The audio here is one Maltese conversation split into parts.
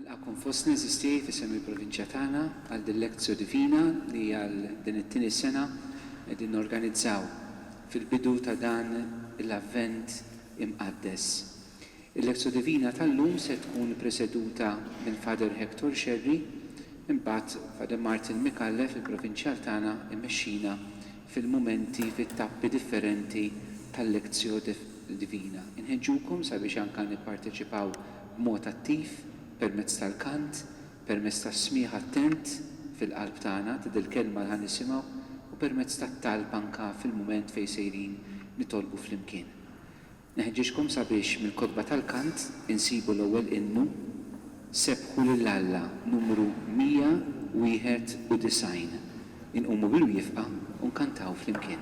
Nilqakom fostna eżistej fisem il-provinċja tagħna għal din lezzjo divina li għal din it-tieni sena qegħdin norganizzaw fil-bidu ta' dan l-avvent imqaddes. Il-lezzjo divina tal-lum se tkun preseduta minn Father Hector Sherry, imbagħad Father Martin Mikallef il-provinċjal tagħna immexxina fil-mumenti fit-tappi differenti tal-lezzjo divina. Inħeġġukom sabiex anke nipparteċipaw b'mod attiv permezz tal-kant, permezz tas-smieħ attent fil-qalb tagħna ta' dil-kelma li ħanisimgħu u permezz tat-talb anke fil-mument fejn sejrin nitolbu flimkien. Neħeġġixkom sabiex mill-kotba tal-kant insibu l-ewwel innu Sebħu lill-Alla numru 191. Inqumu bil-wieqfa u nkantaw flimkien.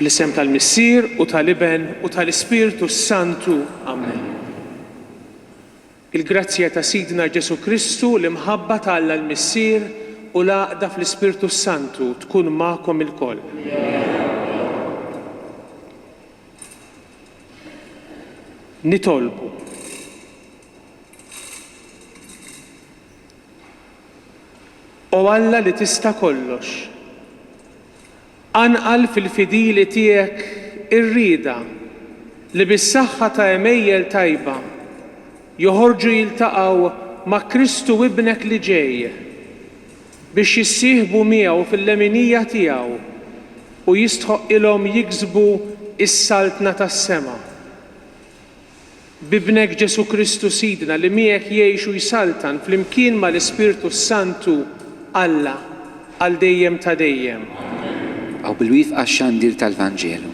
Fl-isem tal-Missier u tal-Iben u tal-Ispirtu Santu. Amen. Il-grazzja ta' Sidna Ġesu Kristu l-imħabba ta' Alla l-Missier u l-għaqda fl-Ispirtu Santu tkun magħkom ilkoll. Nitolbu. O Alla li tista' kollox, anqal fil-fidili tiegħek ir-rieda li bis-saħħa ta' emejjel tajba joħorġu jiltaqgħu ma' Kristu ibnek li ġej biex jissieħbu miegħu fil-leminija tiegħu u jistħoq ilhom jiksbu is-saltna tas-sema. Bibnek Ġesu Kristu Sidna li miegħek jgħixu jsaltan flimkien mal-Ispirtu Santu Alla għal dejjem ta' dejjem. Aw bil-wieqfa għax-xandir tal-Vanġelu.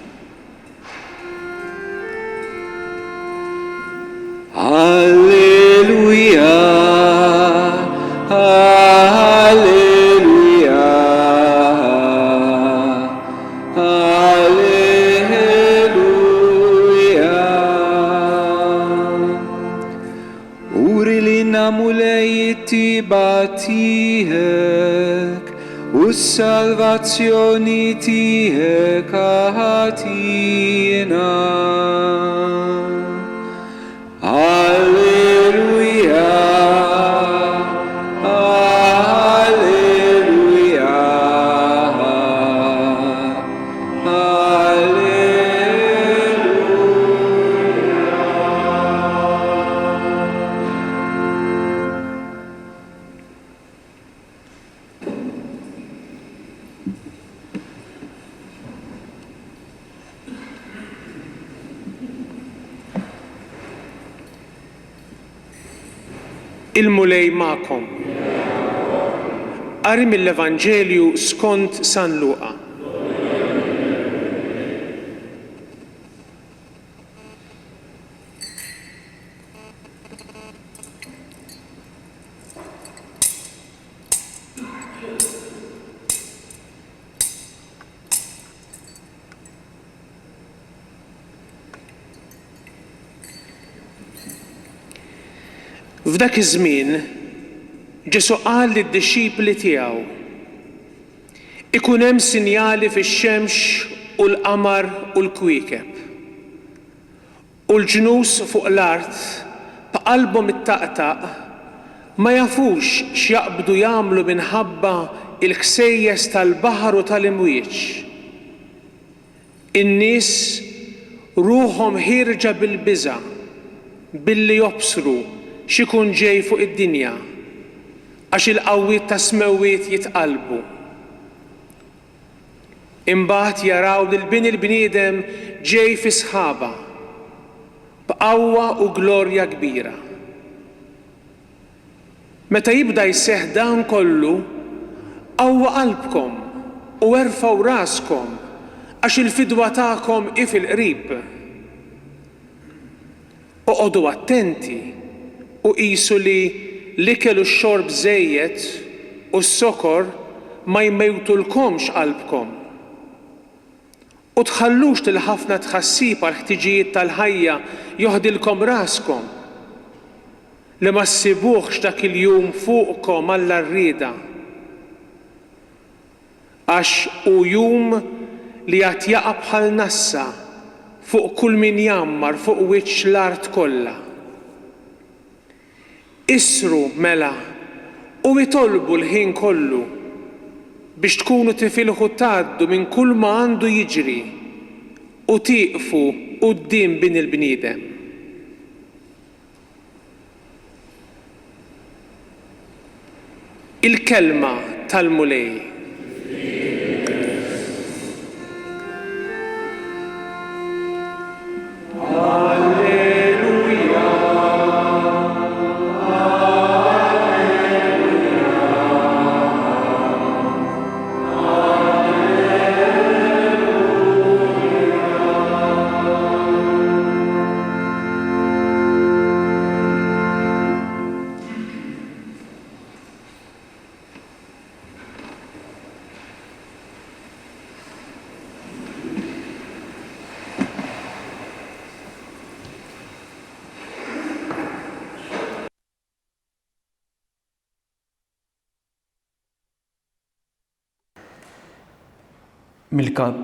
Alleluja, alleluja, alleluja. Uri li namu lejti batijek, u u s-salvazzjoni tiegħek ħatina. Alleluja, alleluja, Il-mulej ma'kom. Qari mill-Evanġelju skont San Luqa. F'dak iż-żmien Ġesu qal lid-dixxipli tiegħu: ikun hemm sinjali fix-xemx u l-qamar u l-kwiekeb. U l-ġnus fuq l-art b'qalbhom ittaqtaq ma jafux x'jaqbdu jagħmlu minħabba l-ksejjes tal-baħar u tal-imwieġ. In-nies ruħhom ħierġa bil-biża' billi jobsru x'ikun ġej fuq id-dinja għax il-qawwiet ta' smewwiet jitqalbu. Imbagħad jaraw lil il-bniedem ġej fi sħaba b'qawwa u glorja kbira. Meta jibda jseħħ dan kollu, qawwa qalbkom u erfgħu raskom għax il-fidwa tagħkom fil-qrib. Oqgħodu attenti u qisu li l-ikel u x-xorb żejjed u s-sokor ma jmejtulkomx qalbkom. U tħallux til-ħafna tħassib għal ħtiġijiet tal-ħajja joħdilkom raskom li ma ssibuhx dak il-jum fuqkom għall-arrieda. Għax hu jum li qed jaqa' bħal nassa fuq kull min jammar fuq wiċċ l-art kollha. Isru mela u itolbu l-ħin kollu biex tkunu tifilħu tgħaddu minn kull ma għandu jiġri u tieqfu quddiem bin il-bniedem. Il-kelma tal-mulej.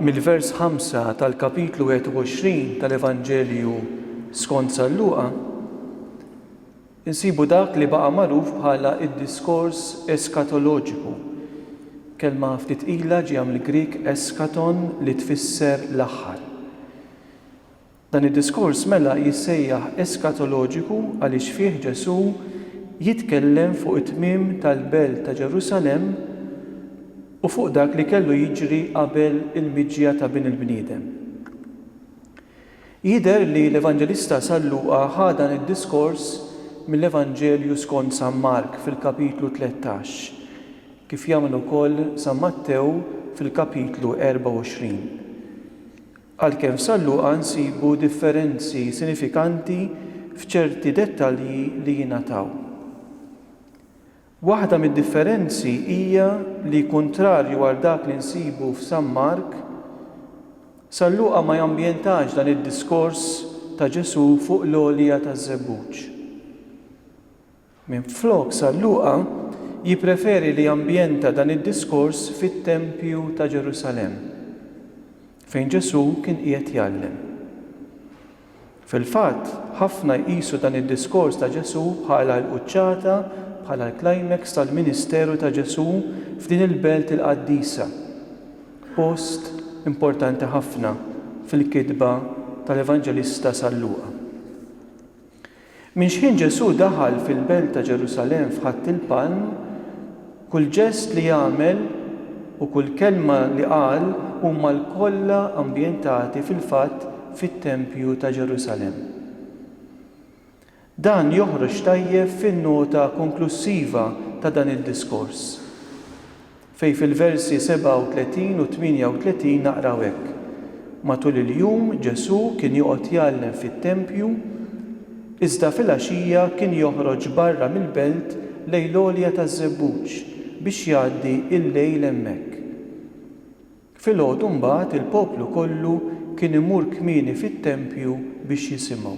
Mill-vers 5 tal-kapitlu 21 tal-Evanġelju skont San Luqa, insibu dak li baqa' magħruf bħala id-diskors eskatoloġiku. Kelma ftit ilha ġejja mill-Grik eskaton li tfisser l-aħħar. Dan id-diskors mela jissejjaħ eskatoloġiku għaliex fih Ġesu jitkellem fuq it-tmiem tal-Belt ta' Ġerusalemm u fuq dak li kellu jiġri qabel il-miġja ta' bin il-bniedem. Jidher li l-Evanġelista San Luqa ħa dan id-diskors mill-Evanġelju skont San Mark fil-kapitlu 13, kif jagħmel ukoll San Mattew fil-kapitlu 24. Għalkemm San Luqa nsibu differenzi sinifikanti f'ċerti dettalji li jingħataw. Waħda mid-differenzi hija li kontrarju għal dak li nsibu f'San Mark, San Luqa ma jambjentax dan id-diskors ta' Ġesu fuq l-għolja taż-żebbuġ. Minflok San Luqa jippreferi li ambjenta dan id-diskors fit-Tempju ta' Ġerusalemm, fejn Ġesu kien qiegħed jgħallem. Fil-fatt, ħafna jqisu dan id-diskors ta' Ġesu bħala l-quċċata, bħala l-climax tal-Ministeru ta' Ġesu f'din il-belt il-qaddisa, post importanti ħafna fil-kitba tal-Evanġelista San Luqa. Minn x'ħin Ġesu daħal fil-belt ta' Ġerusalemm f'ħatt il-Palm, kull ġest li jagħmel u kull kelma li qal huma l-kollha ambjentati fil-fatt fit-Tempju ta' Ġerusalemm. Dan joħroġ tajjeb fin-nota konklusiva ta' dan id-diskors, fejn fil-versi 37 u 38 naqraw hekk. Matul il-jum Ġesu kien joqgħod jgħallem fit-Tempju, iżda fil-għaxija kien joħroġ barra mill-belt lejn l-għolja taż-żebbuġ biex jgħaddi il-lejl hemmhekk. Filgħodu mbagħad il-poplu kollu kien imur kmieni fit-Tempju biex jisimgħu.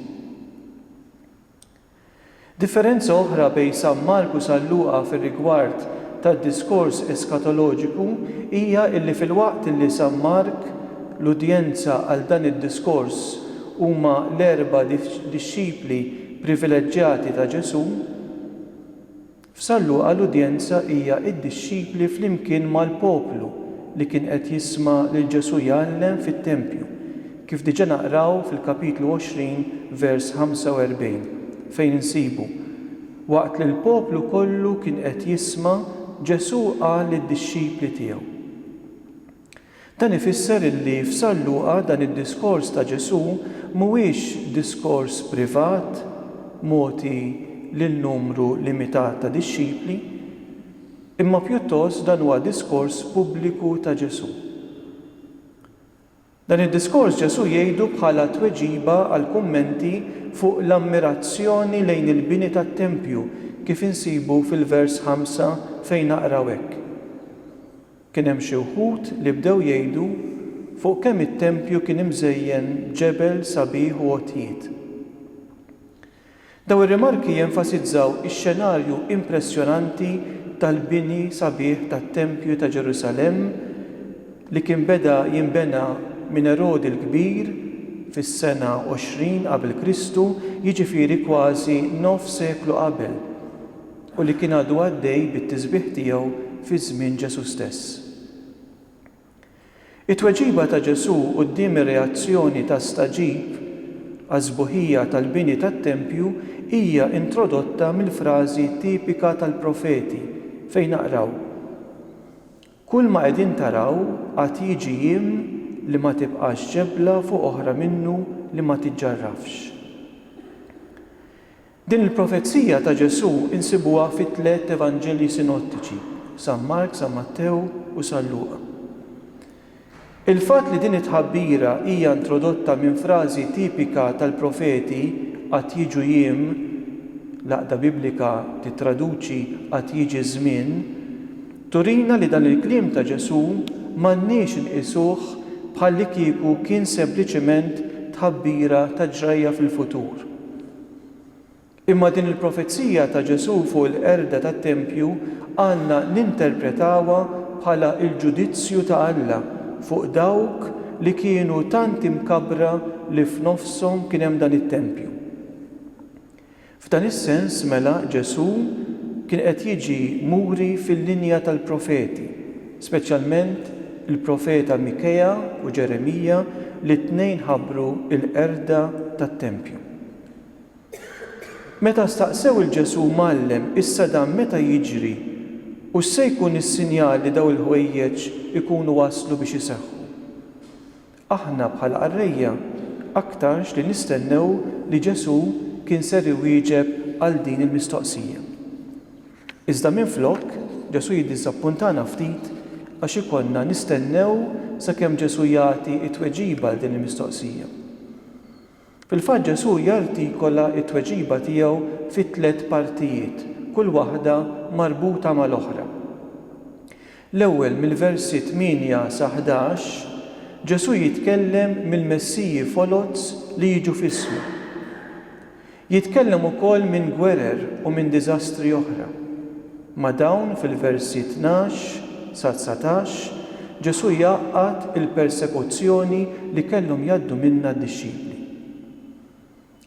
Differenza oħra bejn San Marku u San Luqa fir-rigward tad-diskors eskatoloġiku hija illi fil-waqt illi San Mark l-udjenza għal dan id-diskors huma l-erba' dixxipli privileġġjati ta' Ġesu, f'San Luqa l-udjenza hija d-dixxipli flimkien mal-poplu li kien qed jisma' lil Ġesu jgħallem fit-Tempju, kif diġà naqraw fil-kapitlu 20 vers 45 fejn insibu waqt li l-poplu kollu kien qed jisma' Ġesu qal lid-dixxipli tiegħu. Dan ifisser illi f'San Luqa dan id-diskors ta' Ġesu mhuwiex diskors privat mogħti lil numru limitat ta' dixxipli, imma pjuttost dan huwa diskors pubbliku ta' Ġesu. Dan id-diskors Ġesu jgħidu bħala tweġiba għal kummenti fuq l-ammirazzjoni lejn il-bini tat-Tempju kif insibu fil-vers 5 fejn naqraw hekk. Kien hemm xi wħud li bdew jgħidu fuq kemm it-Tempju kien imżejjen ġebel sabiħ u għotjiet. Daw ir-rimarki jenfasizzaw ix-xenarju impressjonanti tal-bini sabiħ tat-Tempju ta' Ġerusalemm li kien beda jinbena minn Erodi l-Kbir fis-sena 20 qabel Kristu, jiġifieri kważi nofs seklu qabel, u li kien għadu għaddej bit-tisbieħ tiegħu fi żmien Ġesu stess. It-tweġiba ta' Ġesu quddiem ir-reazzjoni ta' staġib għaż-żbuħija tal-bini tat-Tempju hija introdotta mill-frażi tipika tal-profeti fejn naqraw: kull ma qegħdin taraw għad jiġi jiem li ma tibqax ġebla fuq oħra minnu li ma tiġġarrafx. Din il-profezija ta' Ġesu insibuha fit-tliet Evanġelji sinottiċi, San Mark, San Mattew u San Luqa. Il-fatt li din it-tħabbira hija introdotta minn frażi tipika tal-profeti qatt jiġu jiem, l-Aqda Biblika titraduċi qatt jiġi żmien, turina li dan il-kliem ta' Ġesu m'għandniex inqisuh bħalli kieku kien sempliċement tħabbira ta' ġrajja fil-futur. Imma din il-profezija ta' Ġesu fuq il-qerda tat-Tempju għandna ninterpretawha bħala il-ġudizzju ta' Alla fuq dawk li kienu tant imkabbra li f'nofshom kien hemm dan it-Tempju. F'dan is-sens mela Ġesu kien qed jiġi muri fil-linja tal-profeti, speċjalment il-profeta Mikeja u Ġeremija li t-tnejn ħabbru l-qerda tat-Tempju. Meta staqsew il-Ġesu mallem issa dan meta jiġri u se jkun is-sinjal li daw il-ħwejjeġ ikunu waslu biex iseħħu. Aħna bħala qarrejja aktarx li nistennew li Ġesu kien ser iwieġeb għal din il-mistoqsija. Iżda minflok Ġesu jiddiżappuntana ftit għax ikollna nistennew sakemm Ġesu jagħti t-tweġiba għal din il-mistoqsija. Fil-fatt Ġesu jartikola t-tweġiba tiegħu fi 3 partijiet, kull waħda marbuta mal-oħra. L-ewwel mill-versi 8 sa 11 Ġesu jitkellem mill-messiji folots li jiġu f'ismu. Jitkellem ukoll minn gwerer u minn diżastri oħra. Ma dawn fil-versi 12 sa 19 Ġesu jaqqat il-persekuzzjoni li kellhom jgħaddu minnha d-dixxipli.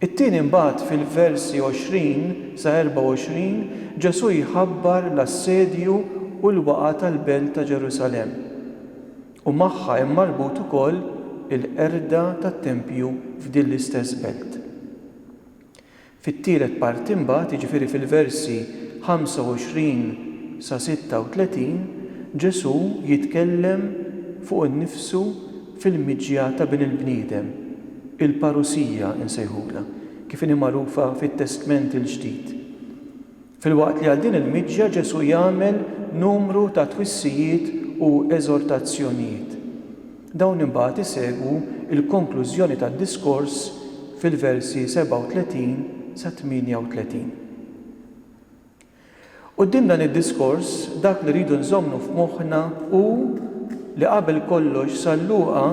It-tieni mbagħad fil-versi 20 sa 24 Ġesu jħabbar l-assedju u l-waqa' tal-Belt ta' Ġerusalemm. U magħha hemm marbut ukoll il-qerda tat-Tempju f'din l-istess belt. Fit-tielet parti mbagħad, jiġifieri fil-versi 25 sa 36, Ġesu jitkellem fuq innifsu fil-miġja ta' bin il-bniedem, il-parusija insejħula, kif inhi magħrufa fit-Testament il-Ġdid. Filwaqt li għal din il-miġja Ġesu jagħmel numru ta' twissijiet u eżortazzjonijiet. Dawn imbagħad isegwu il-konklużjoni tad-diskors fil-versi 37 sa 38. Quddiem dan id-diskors dak li rridu nżommu f'moħħna hu li qabel kollox San Luqa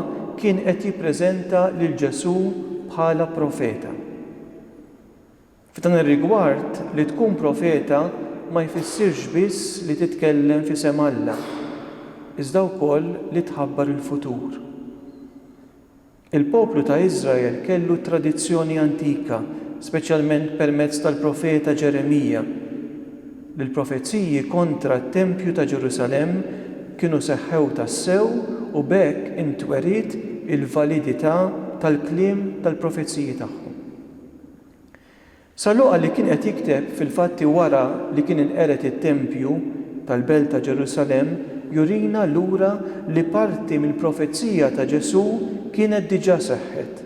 kien qed jippreżenta lil Ġesu bħala profeta. F'dan ir-rigward li tkun profeta ma jfissirx biss li titkellem f'isem Alla, iżda wkoll li tħabbar il-futur. Il-poplu ta' Iżrael kellu tradizzjoni antika, speċjalment permezz tal-profeta Ġeremija. L-profezziji kontra t-Tempju ta' Ġerusalemm kienu seħħew tas-sew u b'hekk intwerit il-validità tal-kliem tal-profezziji tagħhom. San Luqa li kien qed jikteb fil-fatti wara li kien inqered it-Tempju tal-Belt ta' Ġerusalemm jurina lura li parti mill-profezzija ta' Ġesu kienet diġà seħħet.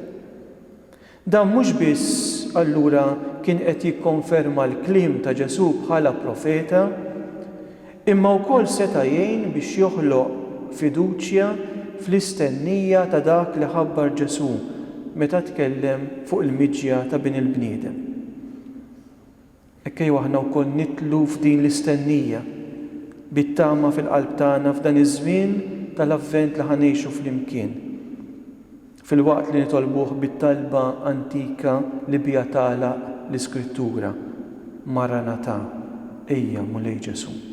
Dan mhux biss allura kien qed jikkonferma l-kliem ta' Ġesu bħala profeta, imma wkoll seta' jgħin biex joħloq fiduċja fl-istennija ta' dak li ħabbar Ġesu meta tkellem fuq il-miġja ta' bin il-bniedem. Ekkejju aħna wkoll nitlu f'din l-istennija bit-tama fil-qalb tagħna f'dan iż-żmien tal-avvent li ħanejxu flimkien. Fil-waqt li nitolbuh bit-talba antika li biha tagħlaq l-Iskrittura, Maranatha, ejja mulej Ġesu.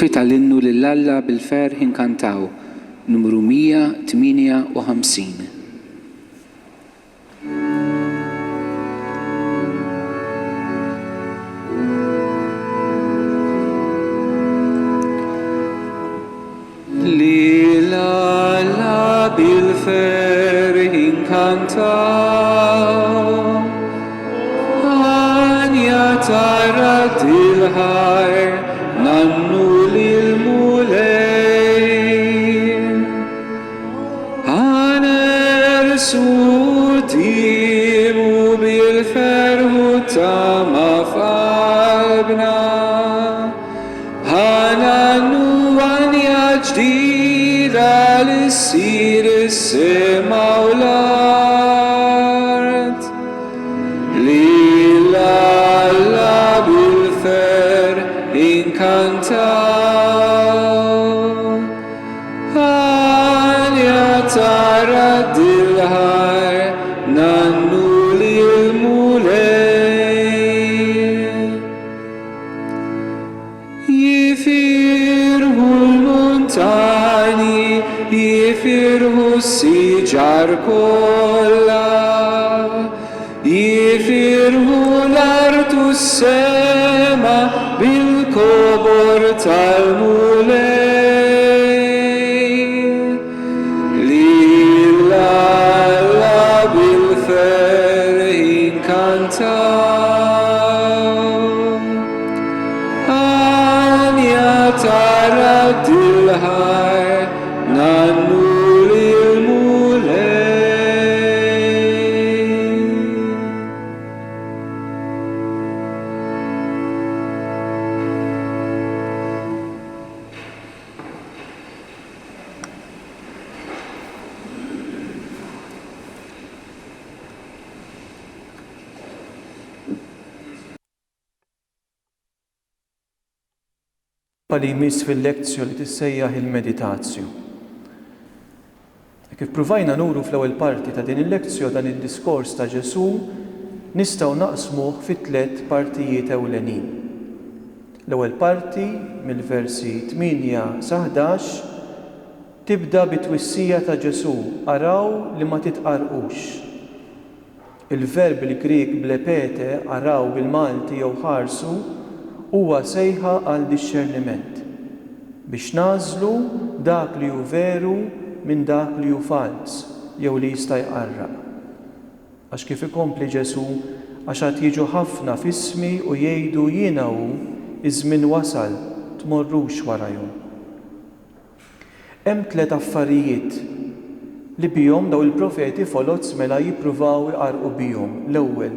Strofi tal-innu lill-Alla bil-ferħ inkantaw, numru 158. Lill-Alla bil-ferħ inkantaw, Anja tara dil-ħar nannu lil-mulejn. Ħanersu dimu bil-ferħu tama f'qalbna, ħanannu anja ġdida li ssir is-sema u l-art. Lill-Alla bil-ferħ inkantaw, Anja tara dil-ħar nannu lil-mulejn. Jifirħu l-montani, jifirħu s-siġar kollha, jifirħu l-artu s-sema bil-kobor tal-mulejn. Lill-Alla bil-ferħ inkantaw, Anja tara dil-ħar nannu lil-mulejn. Li jmiss fil-lezzju li tissejjaħ il-meditazzju. Kif provajna nuru fl-ewwel parti ta' din il-lezzju dan id-diskors ta' Ġesu nistgħu naqsmuh fi 3 partijiet ewlenin. L-ewwel parti mill-versi 8 sa 11 tibda bit-twissija ta' Ġesu, araw li ma titqarqux. Il-verb il-Grieg blepete, araw bil-Malti jew ħarsu, huwa sejħa għal disċerniment biex nażlu dak li hu veru minn dak li hu fals jew li jista' jqarraq. Għax kif ikompli Ġesu, għax qed jiġu ħafna f'ismi u jgħidu jiena hu, iż-żmien wasal, tmorrux warajhom. Hemm 3 affarijiet li bihom daw il-profeti folozz mela jippruvaw iqarqu bihom. L-ewwel,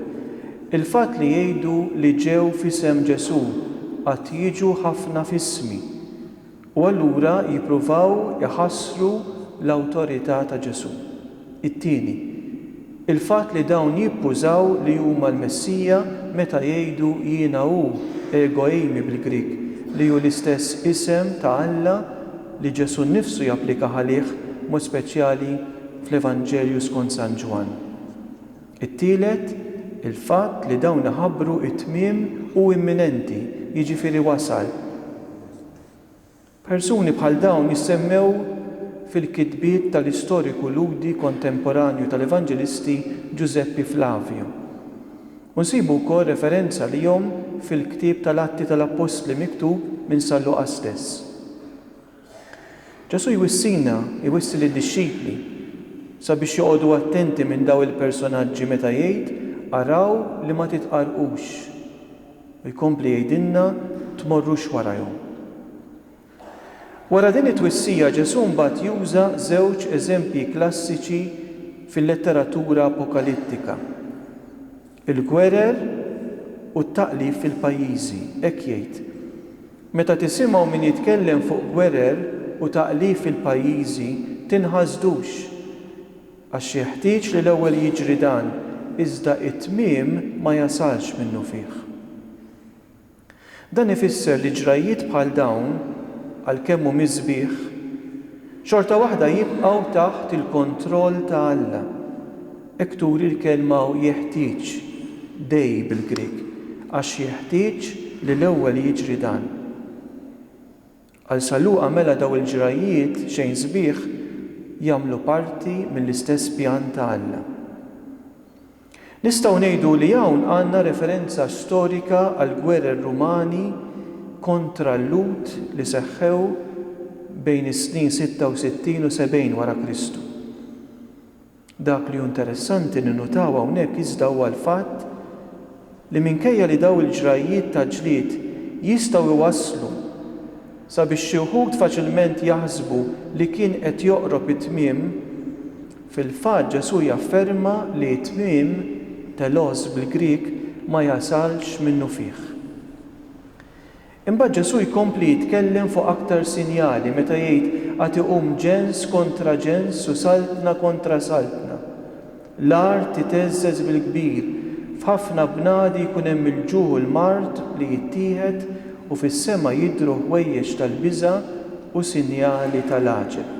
il-fatt li jgħidu li ġew f'isem Ġesu qatt jiġu ħafna f'ismi u allura jippruvaw iħassru l-awtorità ta' Ġesu. It-tieni, il-fatt li dawn jippużaw li huma l-Messija meta jgħidu jiena hu, ego eimi bil-Grieg, li hu l-istess isem ta' Alla li Ġesu nnifsu japplika għalih mod speċjali fl-Evanġelju skont San Ġwan. It-tielet, il-fatt li dawn iħabbru it-tmiem u imminenti, jiġifieri wasal. Persuni bħal dawn jissemmew fil-kitbiet tal-istoriku ludi kontemporanju tal-Evanġelisti Giuseppe Flavio. U nsibu wkoll referenza lihom fil-ktieb tal-Atti tal-Apostli miktub minn San Luqa stess. Ġesu jwissi lid-dixxipli sabiex joqogħdu attenti minn daw il-personaġġi meta jgħid araw li ma titqarqux u jkompli jgħidilna tmorrux warajhom. Wara din it-twissija Ġesu mbagħad juża 2 eżempji klassiċi fil-letteratura apokalittika. Il-gwerer u t-taqlib fil-pajjiżi, hekk jgħid. Meta tisimgħu min jitkellem fuq gwerer u taqlib fil-pajjiżi tinħasdux għax jeħtieġ li l-ewwel jiġri dan iżda it-tmiem ma jasalx minnu fih. Dan ifisser li ġrajiet bħal dawn għalkemm hu miżbieħ xorta waħda jibqgħu taħt il-kontroll ta' Alla. Hekk turi l-kelma jeħtieġ dej bil-Grieg għax jeħtieġ li l-ewwel jiġri dan. Għal Salluqa mela daw il-ġrajiet xejn sbieħ jagħmlu parti mill-istess pjan ta' Alla. Nistgħu ngħidu li hawn għandna referenza storika għal gwerer Rumani kontra l-Lut li seħħew bejn is-snin 66 u 70 wara Kristu. Dak li interessanti ninnutaw hawnhekk iżda huwa l-fatt li minkejja li daw il-ġrajiet ta' ġlied jistgħu iwasslu sabiex xi wħud faċilment jaħsbu li kien qed joqrob it-tmiem, fil-fatt Ġesu jafferma li t-tmiem telos bil-Grik ma jasalx minnu fih. Imbagħad Ġesu jkompli jitkellem fuq aktar sinjali meta jgħid qed iqum ġens kontra ġens u saltna kontra saltna. L-art titeżżeż bil-kbir, f'ħafna bnadi jkun hemm il-ġuħ u l-mard li jittieħed u fis-sema jidhru ħwejjeġ tal-biża' u sinjali tal-aġeb.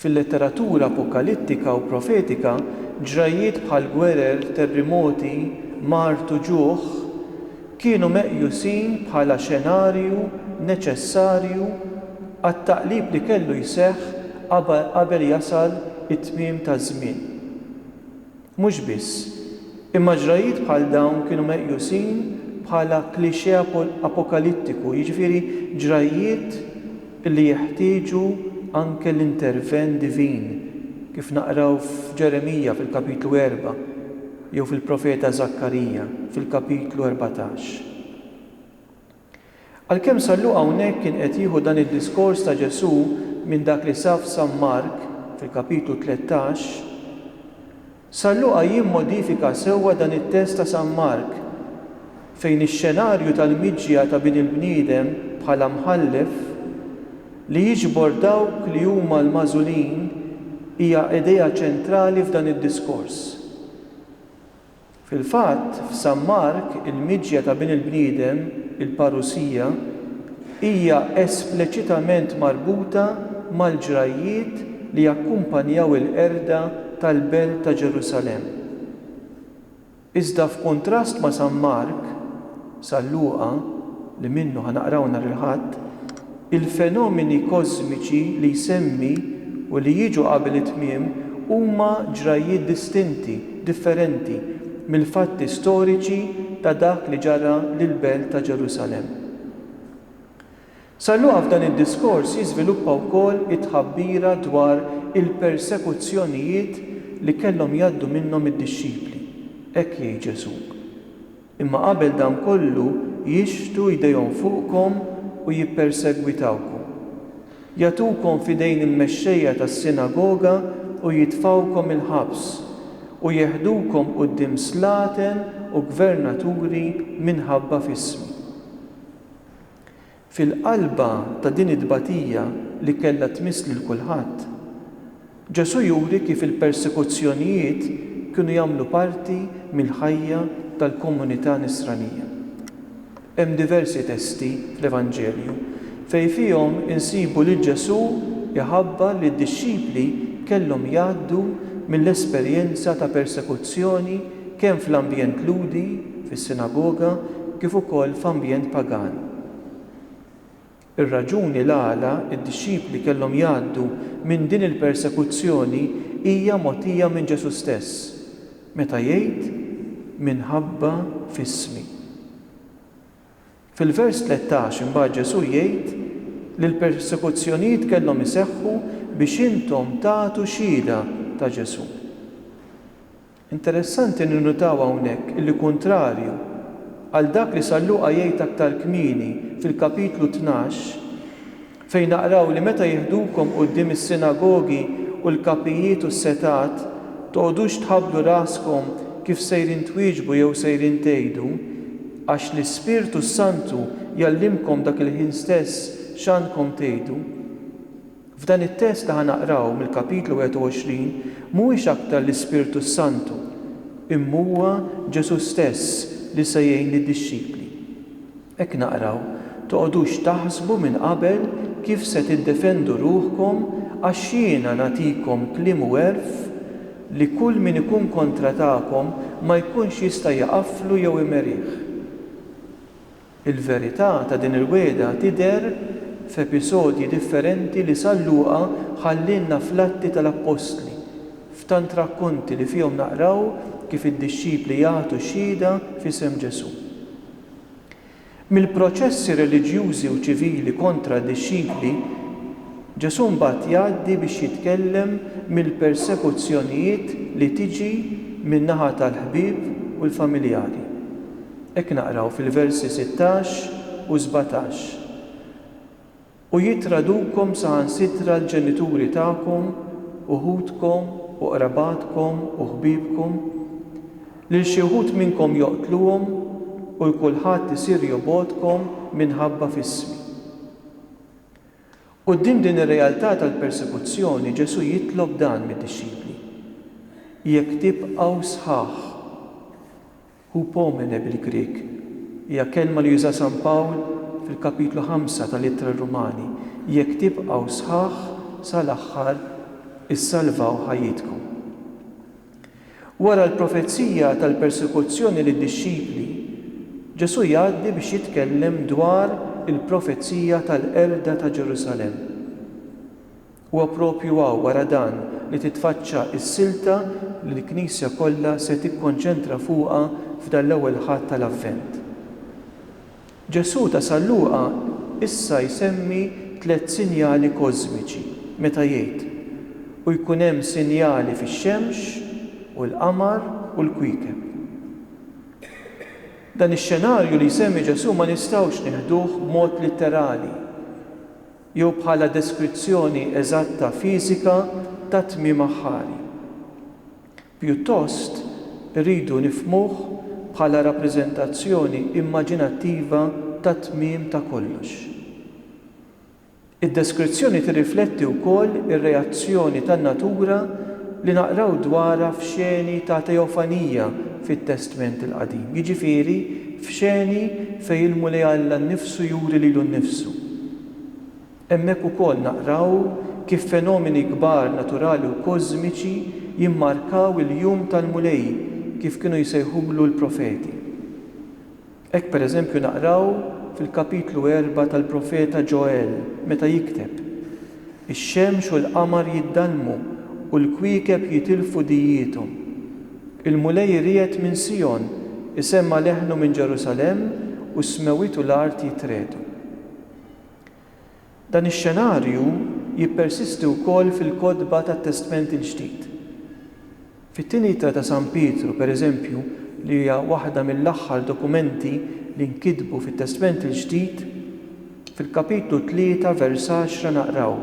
Fil-letteratura apokalittika u profetika, ġrajiet bħal gwerer, terremoti, mart u ġuħ kienu meqjusin bħala xenarju neċessarju għat-taqlib li kellu jseħħ qabel jasal it-tmiem ta' żmien. Mhux biss, imma ġrajiet bħal dawn kienu meqjusin bħala klixé apokalittiku, jiġifieri ġrajiet li jeħtieġu anke l-intervent divin, kif naqraw f'Ġeremija fil-kapitlu 4 jew fil-profeta Zakkarija fil-kapitlu 14. Għalkemm Salluqa hawnhekk kien qed jieħu dan id-diskors ta' Ġesu minn dak li saf San Mark fil-kapitlu 13, Salluqa jimmodifika sewwa dan it-test ta' San Mark fejn ix-xenarju tal-miġja ta' bin il-bniedem bħala mħallef li jiġbor dawk li huma l-magħżulin hija idea ċentrali f'dan id-diskors. Fil-fatt, f'San Mark il-miġja ta' bin il-bniedem, il-parusija, hija espliċitament marbuta mal-ġrajiet li jakkumpanjaw il-qerda tal-Belt ta' Ġerusalemm. Iżda f'kuntrast ma' San Mark, Salluqa li minnu ħanaqraw nhar il-Ħadd, il-fenomeni kosmiċi li jsemmi u li jiġu qabel it-tmiem huma ġrajiet distinti, differenti mill-fatti storiċi ta' dak li ġara lill-Belt ta' Ġerusalemm. Salluqa f'dan id-diskors jiżviluppa wkoll it-tħabbira dwar il-persekuzzjonijiet li kellhom jgħaddu minnhom id-dixxipli. Hekk jgħid Ġesu. Imma qabel dan kollu jixtu jdejhom fuqkom u jippersegwitawkom. Jagħtukom f'idejn il-mexxejja tas-sinagoga u jitfawkom il-ħabs u jeħdukom quddiem slaten u gvernaturi minħabba f'ismi. Fil-qalba ta' din id-tbatija li kellha tmiss lil kulħadd, Ġesu juri kif il-persekuzzjonijiet kienu jagħmlu parti mill-ħajja tal-komunità Nisranija. Hemm diversi testi fl-Evanġelju fejn fihom insibu lil Ġesu jħabbar li d-dixxipli kellhom jgħaddu mill-esperjenza ta' persekuzzjoni kemm fl-ambjent ludi, fis-sinagoga, kif ukoll f'ambjent pagan. Ir-raġuni l-għala id-dixxipli kellhom jgħaddu minn din il-persekuzzjoni hija mogħtija minn Ġesu stess, meta jgħid minħabba f'ismi. Fil-vers 13 imbagħad Ġesu jgħid li l-persekuzzjonijiet kellhom iseħħu biex intom tagħtu xhieda ta' Ġesu. Interessanti ninnutaw hawnhekk illi kuntrarju għal dak li Salluqa jgħid aktar kmieni fil-kapitlu 12 fejn naqraw li meta jieħdukom quddiem is-sinagogi u l-kapijiet u s-setat toqgħodux tħabblu raskom kif sejrin twieġbu jew sejrin tgħidu għax l-Ispirtu Santu jallimkom dak il-ħin stess x'għandkom tgħidu. F'dan it-test li ħanaqraw mill-kapitlu 21 mhuwiex aktar l-Ispirtu Santu, imma huwa Ġesu stess li se jgħin lid-dixxipli. Hekk naqraw, toqgħodux taħsbu minn qabel kif se tiddefendu ruħkom għax jiena nagħtikom kliem u għerf li kull min ikun kontra tagħkom ma jkunx jista' jaqaflu jew imerih. Il-verità ta' din il-weda tidher f'episodji differenti li Luqa ħallinna fl-Atti tal-Apostli, f'tant rakkonti li fihom naqraw kif id-dixxipli jagħtu xhieda f'isem Ġesu. Mill-proċessi reliġjużi u ċivili kontra d-dixxipli, Ġesu mbagħad jgħaddi biex jitkellem mill-persekuzzjonijiet li tiġi min-naħa tal-ħbieb u l-familjari. Hekk naqraw fil-versi 16 u 17. U jitradukom saħansitra l-ġenituri tagħkom, uħudkom u qrabatkom u ħbiebkom, lil xi wħud minnkom joqtluhom u l-kulħadd isir jobodkom minħabba f'ismi. Quddiem din ir-realtà tal-persekuzzjoni Ġesu jitlob dan mid-dixxipli. Jekk tibqgħu sħaħ, hupomene bil-Grieg, hija kelma li juża San Pawl fil-kapitlu 5 tal-Ittra Rumani, jekk tibqgħu sħaħ sal-aħħar issalvaw ħajjitkom. Wara l-profezija tal-persekuzzjoni lid-dixxipli, Ġesu jgħaddi biex jitkellem dwar il-profezija tal-qerda ta' Ġerusalemm. Huwa proprju wara dan li titfaċċa s-silta li l-Knisja kollha se tikkonċentra fuqha f'dan l-ewwel ħadd tal-Avvent. Ġesu ta' Luqa issa jsemmi 3 sinjali kosmiċi meta jgħid u jkun hemm sinjali fix-xemx u l-qamar u l-kwiekeb. Dan ix-xenarju li jsemmi Ġesu ma nistgħux nieħduh b'mod litterali jew bħala deskrizzjoni eżatta fiżika ta' tmiem aħħari. Pjuttost irridu nifhmuh bħala rappreżentazzjoni immaġinattiva ta' tmiem ta' kollox. Id-deskrizzjoni tirrifletti wkoll ir-reazzjoni tan-natura li naqraw dwarha f'xeni ta' teofanija fit-Testament il-Qadim. Jiġifieri f'xeni fejn il-mulej Alla nnifsu juri lilu nnifsu. Hemmhekk ukoll naqraw kif fenomeni kbar naturali u kosmiċi jimmarkaw il-jum tal-mulej kif kienu jsejħulu l-profeti. Hekk pereżempju naqraw fil-kapitlu 4 tal-profeta Ġoel meta jikteb: Ix-xemx u l-qamar jiddalmu u l-kwiekeb jitilfu dijjietom. Il-mulej iried minn Sion, isemma leħnu minn Ġerusalem u smewitu l-art jitredu. Dan ix-xenarju jippersisti wkoll fil-kodba tat-Testament il-Ġdid. Fit-tieni Ittra ta' San Pietru, pereżempju, li hija waħda mill-aħħar dokumenti li nkitbu fit-Testament il-Ġdid, fil-kapitlu 3 vers 10 naqraw: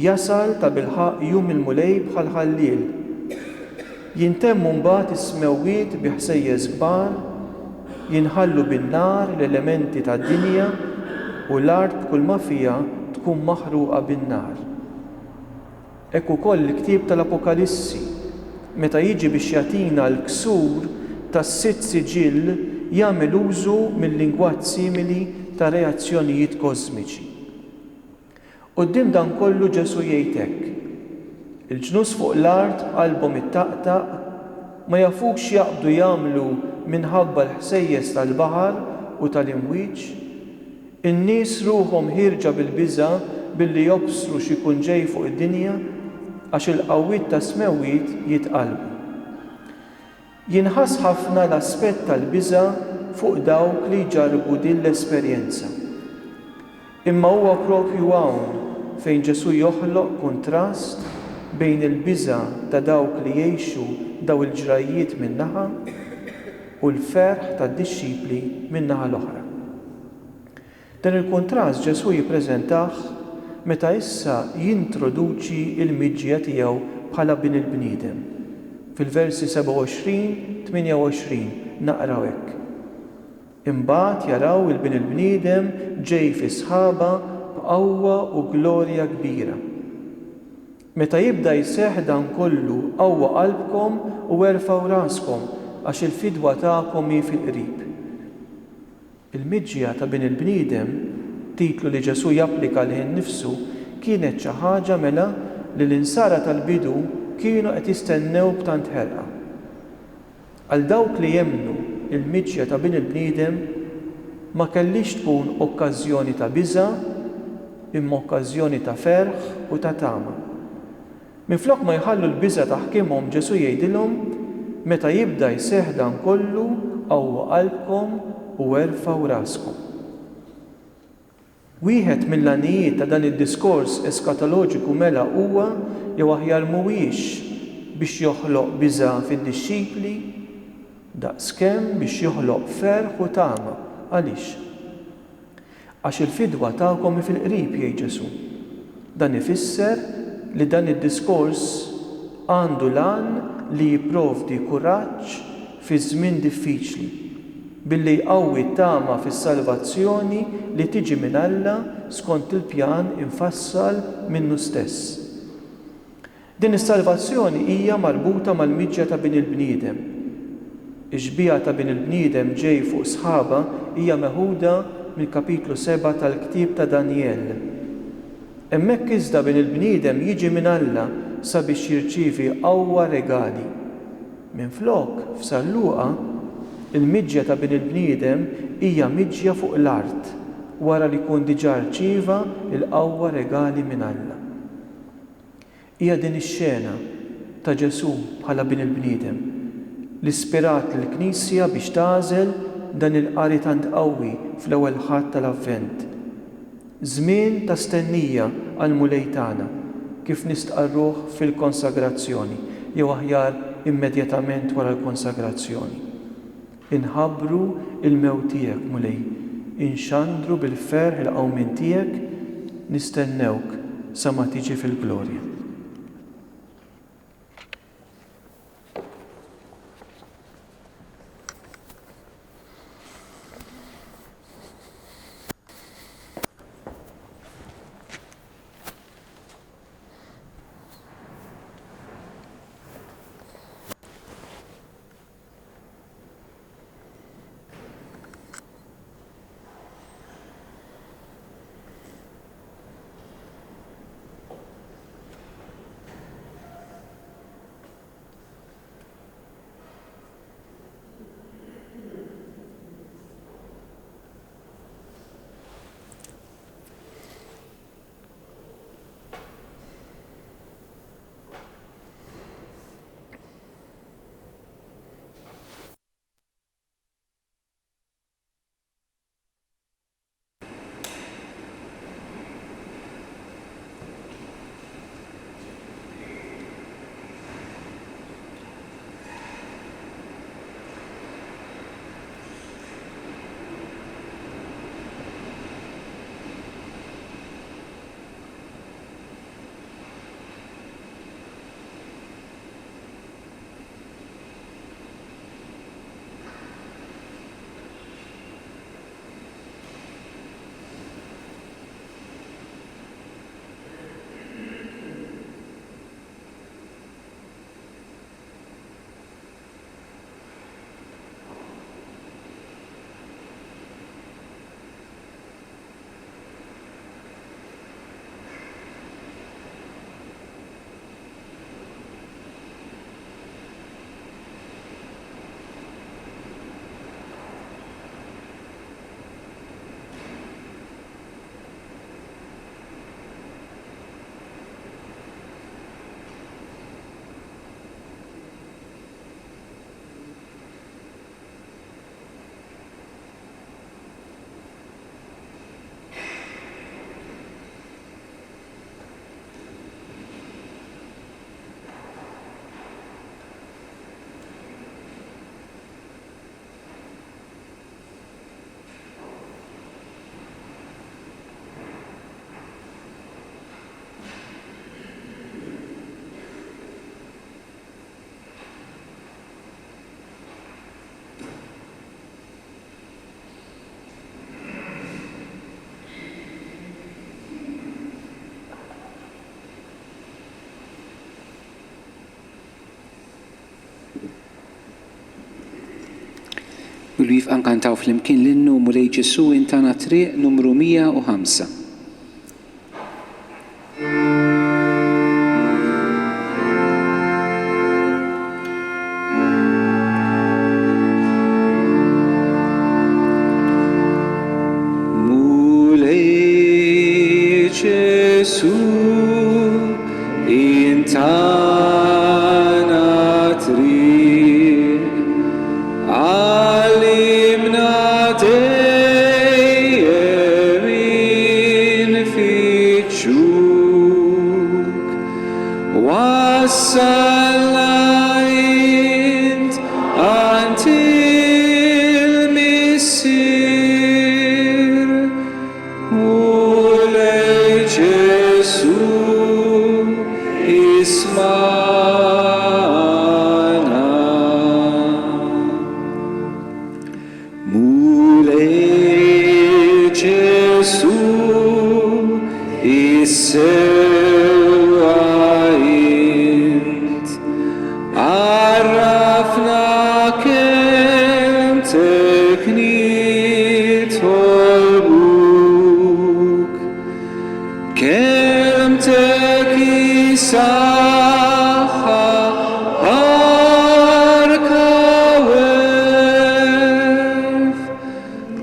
Jasal ta' bilħaq jum il-mulej bħal ħalliel. Jintemmu mbagħad is-smewwiet bi ħsejjeż kbar, jinħallu bin-nar l-elementi tad-dinja u l-art b'kull ma fiha tkun maħruqa bin-nar. Hekk ukoll il-ktieb tal-Apokalissi meta jiġi biex jagħtina l-ksur tas-sitt siġill jagħmel użu mill-lingwaġġ simili ta' reazzjonijiet kosmiċi. Quddiem dan kollu Ġesu jgħid hekk: il-ġnus fuq l-art qalbhom ittaqtaq, ma jafux jaqbdu jagħmlu minħabba l-ħsejjes tal-baħar u tal-imwieġ, in-nies ruhom ħirġa bil-biża' billi jobsru x'ikun ġej fuq id-dinja għax il-qawwiet ta' smewwiet jitqalbu. Jinħass ħafna l-aspett tal-biża' fuq dawk li jġarbu din l-esperjenza. Imma huwa proprju hawn fejn Ġesu joħloq kontrast bejn il-biża' ta' dawk li jgħixu daw il-ġrajiet min-naħa u l-ferħ tad-dixxipli min-naħa l-oħra. Dan il-kontrast Ġesu jippreżentah meta issa jintroduċi il-miġġija tiegħu bħala bin il-bniedem. Fil-versi 27-28 naqraw hekk: Imbagħad jaraw il-bin il-bniedem ġej fi sħaba b'qawwa u glorja kbira. Meta jibda jseħħ dan kollu qawwa qalbkom u erfgħu raskom għax il-fidwa tagħkom hi fil-qrib. Il-miġġija ta' bin il-bniedem, titlu li Ġesu japplika lih innifsu, kienet xi ħaġa mela li l-insara tal-bidu kienu qed jistennew b'tant ħerqa. Għal dawk li jemmnu il-miġġija ta' bin il-bniedem ma kellix tkun okkażjoni ta' biża' imma okkażjoni ta' ferħ u ta' tama. Minflok ma jħallu l-biża' taħkimhom Ġesu jgħidilhom meta jibda jseħħ dan kollu qawwu qalbkom u erfgħu raskom. Wieħed mill-għanijiet ta' dan id-diskors eskatoloġiku mela huwa jew aħjar mhuwiex biex joħloq biża' fid-dixxipli daqskemm biex joħloq ferħ u tama. Għaliex? Għax il-fidwa tagħkom fil-qrib jgħid Ġesu. Dan ifisser li dan id-diskors għandu lan li jipprovdi kuraġġ fi żmien diffiċli billi jqawwi t-tama fis-salvazzjoni li tiġi minn Alla skont il-pjan infassal minnu stess. Din is-salvazzjoni hija marbuta mal-miġja ta' bin il-bniedem. Ix-xbija ta' bin il-bniedem ġej fuq sħaba hija meħuda mill-kapitlu 7 tal-ktieb ta' Danjel. Hemmhekk iżda bin il-bniedem jiġi minn Alla sabiex jirċievi qawwa regali. Minflok f'Sar Luqa il-miġja ta' bin il-bniedem hija miġja fuq l-art wara li jkun diġà rċieva l-qawwa regali minn Alla. Hija din ix-xena ta' Ġesu bħala bin il-bniedem l-ispirat lill-Knisja biex tagħżel dan il-qari tant qawwi fl-ewwel ħadd tal-Avvent. Żmien ta' stennija għal mulej tagħna kif nistqarruh fil-konsagrazzjoni jew aħjar immedjatament wara l-konsagrazzjoni. Inħabbru il-mewt tiegħek mulej, inxandru bil-ferħ il-qawmien tiegħek, nistennewk sa ma tiġi fil-glorja. U li jifqankantaw fl-imkien l-innu mulej Ġesu intana triq numru 105. wassalla int antil missir mulej Ġesu ismana mulej Ġesu issewa int arrafna kem tekni tolbuk kem teki saħħa arkawef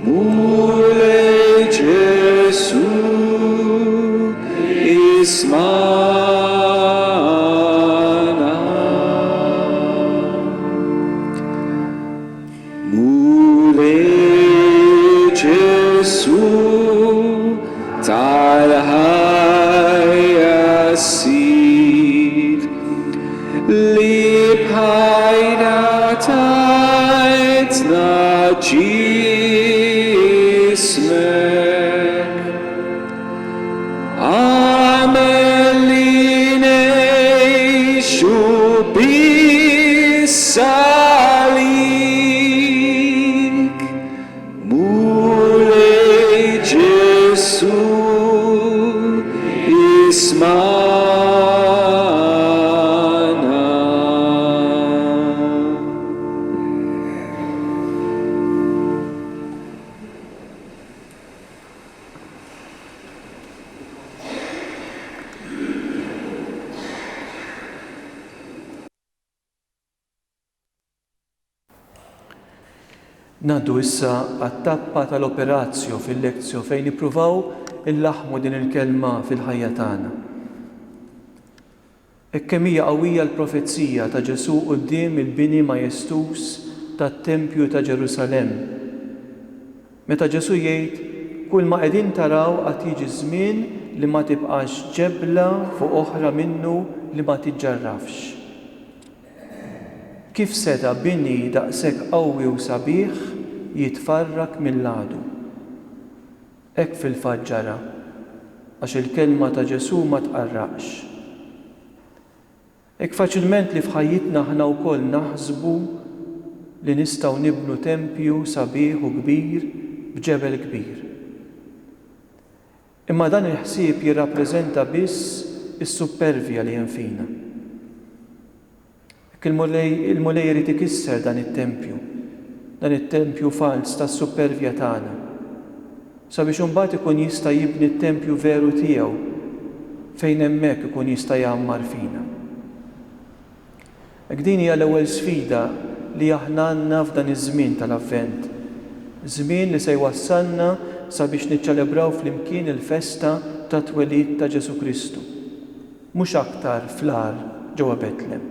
mulej Ġesu ismana mulej Ġesu tal-ħajja ssir li bħajna tajtna ġismek għamel li nejxu bis-salik mulej Ġesu ismana Naddu issa għat-tappa tal-operazzju fil-lezzju fejn nippruvaw il-laħmu din il-kelma fil-ħajja tagħna. Kemm hija qawwija l-profezzija ta' Ġesu quddiem il-bini majestus tat-Tempju ta' Ġerusalemm. Meta Ġesu jgħid kull ma qegħdin taraw qatt jiġi żmien li ma tibqax ġebla fuq oħra minnu li ma tiġġarrafx. Kif seta' bini daqshekk qawwi u sabiħ jitfarrak mill-għadu. Hekk fil-fatt ġara, għax il-kelma ta' Ġesu ma tqarraqx. Hekk faċilment li f'ħajjitna aħna wkoll naħsbu li nistgħu nibnu tempju sabiħ u kbir b'ġebel kbir. Imma dan il-ħsieb jirrappreżenta biss is-supervja li hemm fina. Il-mulej irid ikisser dan it-tempju fals tas-supervja tagħna. Sabiex imbagħad ikun jista' jibni t-tempju veru tiegħu fejn hemmhekk ikun jista' jgħammar fina. Hekk din hija l-ewwel sfida li aħna għandna f'dan iż-żmien tal-Avvent. Żmien li se jwassalna sabiex niċċelebraw flimkien il-festa ta' twelid ta' Ġesu Kristu. Mhux aktar fl-ar ġewwa Betlem,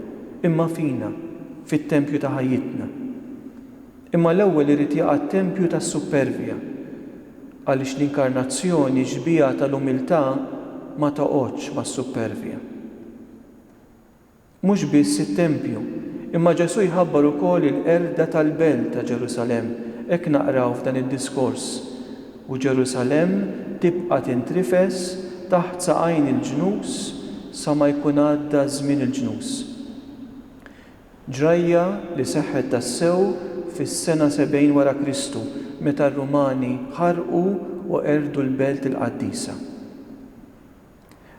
imma fina, fit-tempju ta' ħajjitna. Imma l-ewwel irid jaqa' t-tempju tas-supervja għaliex l-inkarnazzjoni ġbija tal-umiltà ma toqgħodx mas-supervja. Mhux biss it-tempju, imma Ġesu jħabbar ukoll il-qerda tal-belt ta' Ġerusalemm, hekk naqraw f'dan id-diskors. U Ġerusalemm tibqa' tintrifes taħt saqajn il-ġnus sa ma jkun għadda żmien il-ġnus. Ġrajja li seħħet tassew fis-sena 70 wara Kristu, meta r-Rumani ħarqu u qerdu l-belt il-qaddisa.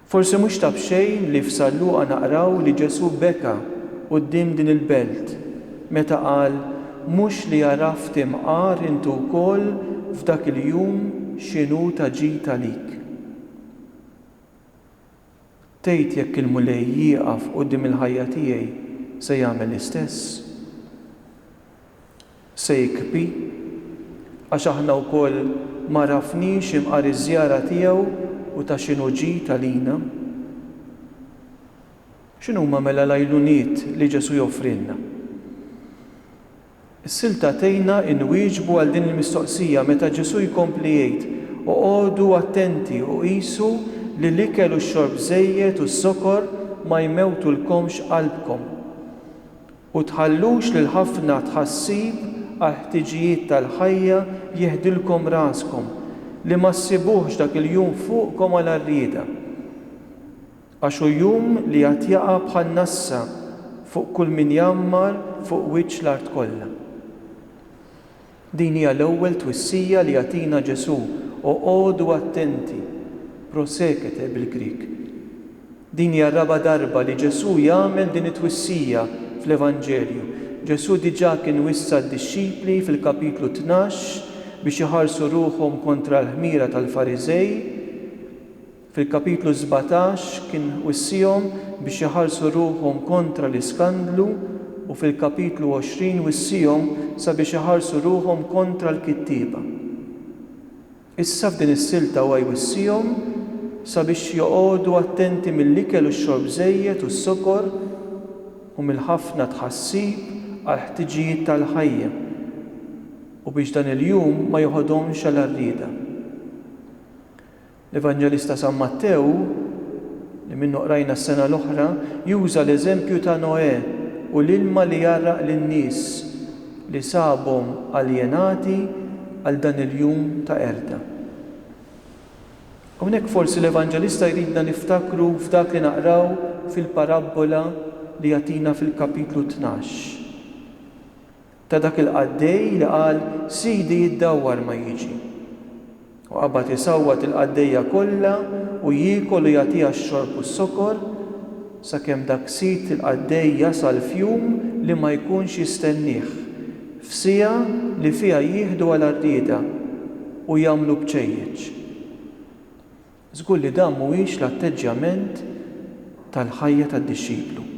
Forsi mhux ta' b'xejn li f'Salluqa naqraw li Ġesu beka quddiem din il-belt meta qal mhux li jaraf timqar intu wkoll f'dak il-jum x'inhu ta' ġid għalik. Tgħid jekk il-mulej jieqaf quddiem il-ħajja tiegħi se jagħmel l-istess. Se jikbi għax aħna wkoll ma rafniex imqar iż-żjara tiegħu u ta' x'inhu ġid għalina. X'inhuma mela l-għajluniet li Ġesu joffrilna? Is-silta tgħinna inwieġbu għal din il-mistoqsija meta Ġesu jkompli jgħid oqgħodu attenti u qisu li l-ikel u x-xorb żejjed u s-sokor ma jmewtulkomx qalbkom u tħallux lil ħafna tħassib għal ħtiġijiet tal-ħajja jeħdilkom raskom li ma ssibuhx dak il-jum fuqkom għal arrieda. Għax hu jum li qed jaqa' bħal nassa fuq kull min jammar fuq wiċċ l-art kollha. Din hija l-ewwel twissija li jagħtina Ġesu u għodu attenti, prosekete bil-Grik. Din hija raba darba li Ġesu jagħmel din it-twissija fl-Evanġelju. Ġesu diġà kien wissa d-dixxipli fil-kapitlu 12 biex iħarsu ruħhom kontra l-ħmira tal-Fariżej. Fil-kapitlu 17 kien wissihom biex iħarsu ruħhom kontra l-iskandlu u fil-kapitlu 20 wissihom sabiex iħarsu ruħhom kontra l-kittieba. Issa f'din is-silta huwa jwissihom sabiex joqogħdu attenti mill-ikel u x-xorb żejjed u s-sokor u mill-ħafna tħassib għal ħtiġijiet tal-ħajja u biex dan il-jum ma joħodhomx għal arrieda. L-Evanġelista San Mattew, li minnu qrajna s-sena l-oħra, juża l-eżempju ta' Noè u l-ilma li jarraq lin-nies li sabhom aljenati għal dan il-jum ta' erda. Hawnhekk forsi l-Evanġelista jridna niftakru f'dak li naqraw fil-parabola li jagħtina fil-kapitlu 12. Ta' dak il-qaddej li qal sidi jiddawwar ma jiġi. U qabad isawwat il-qaddejja kollha u jiekol u jagħtiha x-xorb u s-sokor sakemm dak sit il-qaddej jasal f'jum li ma jkunx jistennih, f'sija li fiha jieħdu għal arrieda u jagħmlu bċejjeġ. Żgur li dan mhuwiex l-atteġġjament tal-ħajja tad-dixxiplu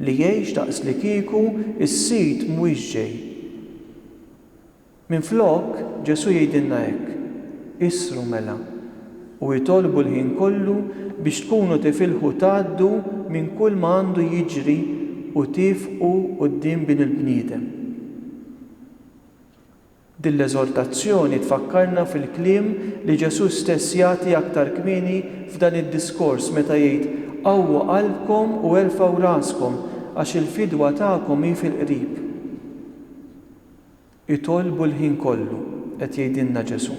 li jgħix daqs li kieku is-sit mhuwiex ġej. Minflok Ġesu jgħidilna hekk: isru mela u jitolbu l-ħin kollu biex tkunu tifilħu tgħaddu minn kull ma għandu jiġri u tifqu quddiem bin il-bniedem. Din l-eżortazzjoni tfakkarna fil-kliem li Ġesu stess jagħti aktar kmieni f'dan id-diskors meta jgħid qawwu qalbkom u erfgħu raskom għax il-fidwa tagħkom hi fil-qrib. Itolbu l-ħin kollu qed jgħidilna Ġesu.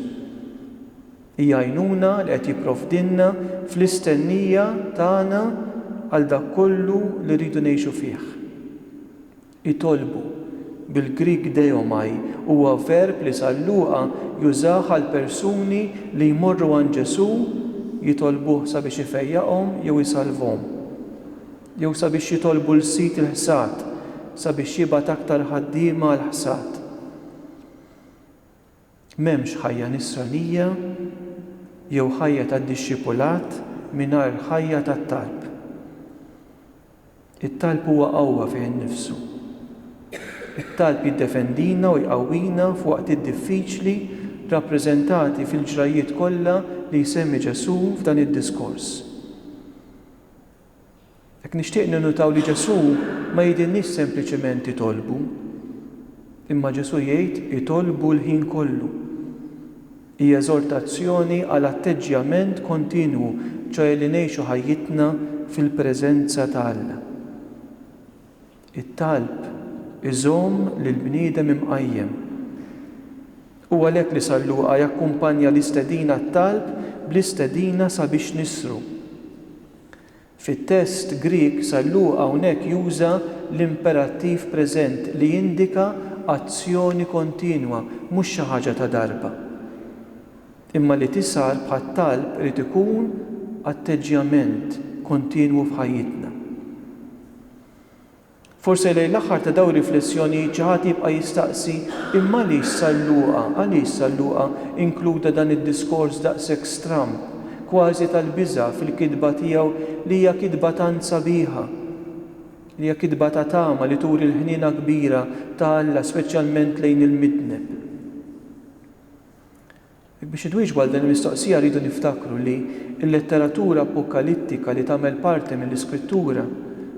Hija għajnuna li qed jipprovdilna fl-istennija tagħna għal dak kollu li rridu ngħixu fih. Itolbu bil-Grik deomai huwa verb li San Luqa jużah għal persuni li jmorru għand Ġesu jitolbuh sabiex ifejjaqhom jew isalvhom. Jew sabiex jitolbu l-sit il-ħsad sabiex jibgħat aktar ħaddiema għal ħsad. M'hemmx ħajja nisranija jew ħajja tad-dixxipulat mingħajr ħajja tat-talb. It-talb huwa qawwa fih innifsu. It-talb jiddefendina u jqawwina f'waqt id-diffiċli rappreżentati fil-ġrajiet kollha li jsemmi Ġesu f'dan id-diskors. Hekk nixtieq ninutaw li Ġesu ma jgħidilniex sempliċement itolbu, imma Ġesu jgħid itolbu l-ħin kollu. Hija eżortazzjoni għal atteġġjament kontinwu, ċoe li ngħixu ħajjitna fil-preżenza ta' Alla. It-talb iżomm lill-bniedem imqajjem. U għalhekk li San Luqa jakkumpanja l-istedina t-talb bl-istedina sabiex nisru. Fit-test Grik San Luqa hawnhekk juża l-imperattiv preżent li jindika azzjoni kontinwa, mhux xi ħaġa ta' darba. Imma li tisar bħat-talb irid ikun atteġġjament kontinwu f'ħajjitna. Forse lejn l-aħħar ta' dawn riflessjoni xi ħadd jibqa' jistaqsi imma għaliex San Luqa inkluda dan id-diskors daqshekk stram, kważi tal-biża' fil-kitba tiegħu li hija kitba tant sabiħa, li hija kitba ta' tama li turi l-ħniena kbira ta' Alla speċjalment lejn il-midneb. Biex idwieġbu għal din il-mistoqsija rridu niftakru li l-letteratura apokalittika li tagħmel parti mill-Iskrittura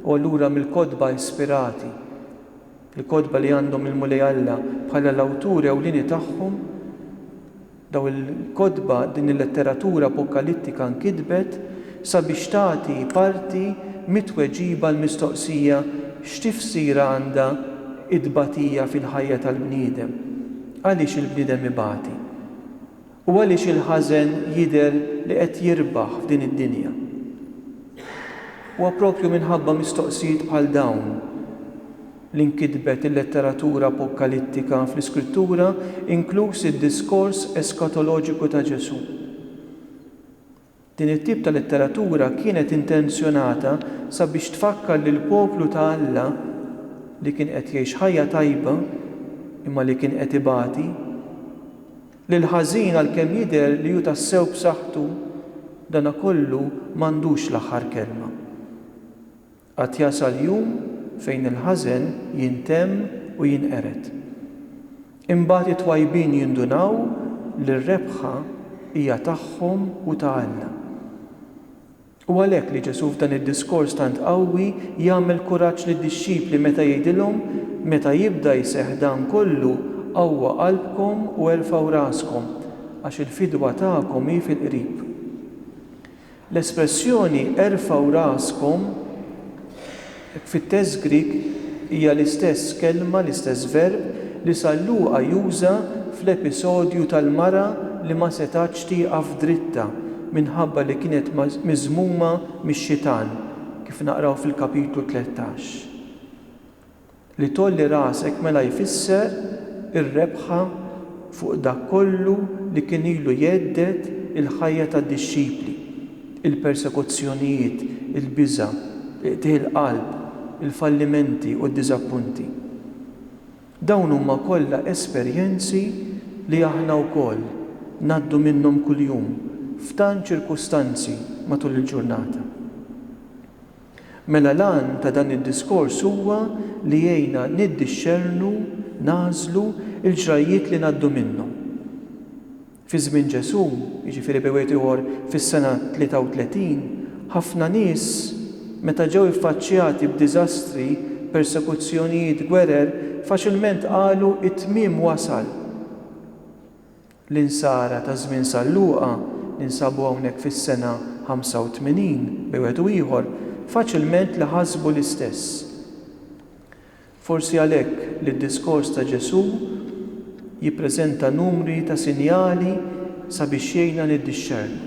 u allura mill-kodba ispirati, il-kodba li għandhom il-mulej Alla bħala l-awturi ewlieni tagħhom, daw il-kodba din il-letteratura apokalittika nkitbet sabiex tagħti parti mitweġiba l-mistoqsija x'tifsira għandha id-batija fil-ħajja tal-bniedem. Għaliex il-bniedem ibati? U għaliex il-ħażen jidher li qed jirbaħ f'din id-dinja? Huwa proprju minħabba mistoqsijiet bħal dawn li nkitbet il-letteratura apokalittika fl-Iskrittura, inkluż id-diskors eskatoloġiku ta' Ġesu. Din it-tip ta' letteratura kienet intenzjonata sabiex tfakkar lil poplu ta' Alla li kien qed jgħix ħajja tajba imma li kien qed ibati, lil ħażin għalkemm jidher li hu tassew b'saħħtu dana kollu m'għandux l-aħħar kelma. Qatt jasal jum fejn il-ħażen jintemm u jinqered. Imbagħad it-twajbin jindunaw li r-rebħa hija tagħhom u ta' Alla. U għalhekk li Ġesu f'dan id-diskors tant qawwi jagħmel kuraġġ lid-dixxipli meta jgħidilhom meta jibda jseħħ dan kollu qawwa qalbkom u erfgħu raskom għax il-fidwa tagħkom hi fil-qrib. L-espressjoni erfgħu raskom fit-test Grik hija l-istess kelma, l-istess verb li San Luqa juża fl-episodju tal-mara li ma setax tieqaf dritta minħabba li kienet miżmuma mix-xitan kif naqraw fil-kapitlu 13. Li tolli rasek mela jfisser ir-rebħa fuq dak kollu li kien ilu jeddet il-ħajja tad-dixxipli, il-persekuzzjonijiet, il-biża', il qalb, il-fallimenti u d-diżappunti. Dawn huma kollha esperjenzi li aħna wkoll ngħaddu minnhom kuljum f'tan ċirkustanzi matul il-ġurnata. Mela lan ta' dan id-diskors huwa li jgħinna niddixxernu, nażlu il-ġrajiet li ngħaddu minnhom. Fi żmien Ġesu, jiġifieri bejwet ieħor fis-sena 33, ħafna nies meta ġew iffaċċjati b'diżastri, persekuzzjonijiet, gwerer, faċilment qalu it-tmiem wasal. L-insara ta' żmien San Luqa li nsabu hawnhekk fis-sena 85 bejwet ieħor faċilment li ħasbu l-istess. Forsi għalhekk li d-diskors ta' Ġesu jippreżenta numri ta' sinjali sabiex jgħinna niddixxernu.